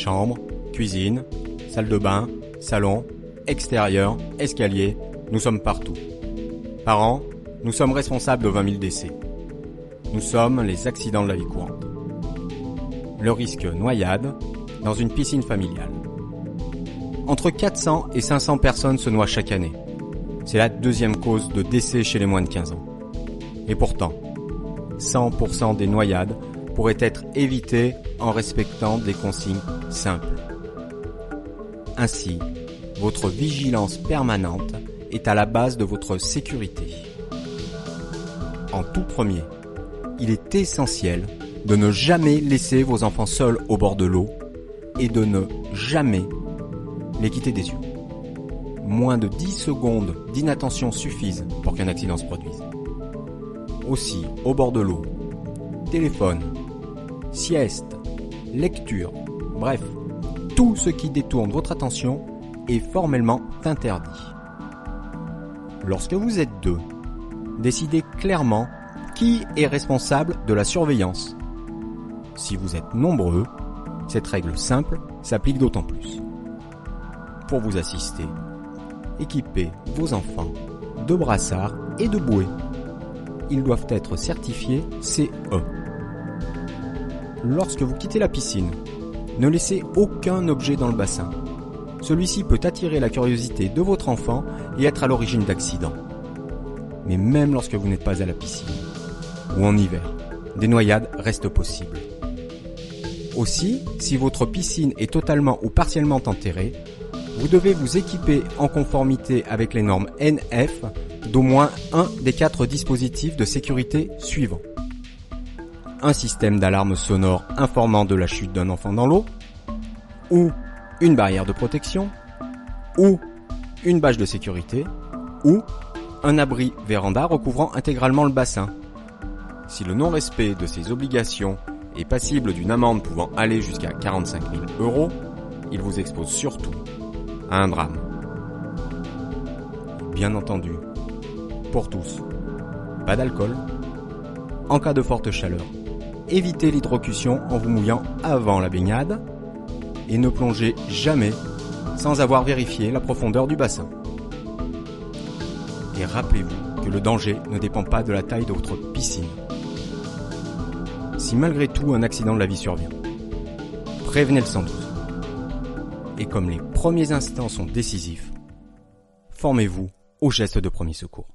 chambre, cuisine, salle de bain, salon, extérieur, escalier, nous sommes partout. Par an, nous sommes responsables de 20 000 décès. Nous sommes les accidents de la vie courante. Le risque noyade dans une piscine familiale. Entre 400 et 500 personnes se noient chaque année. C'est la deuxième cause de décès chez les moins de 15 ans. Et pourtant, 100% des noyades pourraient être évitées en respectant des consignes simples. Ainsi, votre vigilance permanente est à la base de votre sécurité. En tout premier, il est essentiel de ne jamais laisser vos enfants seuls au bord de l'eau et de ne jamais les quitter des yeux. Moins de 10 secondes d'inattention suffisent pour qu'un accident se produise. Aussi, au bord de l'eau, téléphone, sieste, lecture, bref, tout ce qui détourne votre attention est formellement interdit. Lorsque vous êtes deux, décidez clairement qui est responsable de la surveillance. Si vous êtes nombreux, cette règle simple s'applique d'autant plus. Pour vous assister, équipez vos enfants de brassards et de bouées. Ils doivent être certifiés CE. Lorsque vous quittez la piscine, ne laissez aucun objet dans le bassin. Celui-ci peut attirer la curiosité de votre enfant et être à l'origine d'accidents. Mais même lorsque vous n'êtes pas à la piscine, ou en hiver, des noyades restent possibles. Aussi, si votre piscine est totalement ou partiellement enterrée, vous devez vous équiper en conformité avec les normes NF d'au moins un des 4 dispositifs de sécurité suivants. Un système d'alarme sonore informant de la chute d'un enfant dans l'eau, ou une barrière de protection, ou une bâche de sécurité, ou un abri véranda recouvrant intégralement le bassin. Si le non-respect de ces obligations est passible d'une amende pouvant aller jusqu'à 45 000 €, il vous expose surtout à un drame. Bien entendu, pour tous, pas d'alcool. En cas de forte chaleur, évitez l'hydrocution en vous mouillant avant la baignade et ne plongez jamais sans avoir vérifié la profondeur du bassin. Et rappelez-vous que le danger ne dépend pas de la taille de votre piscine. Si malgré tout un accident de la vie survient, prévenez le 112. Et comme les premiers instants sont décisifs, formez-vous aux gestes de premier secours.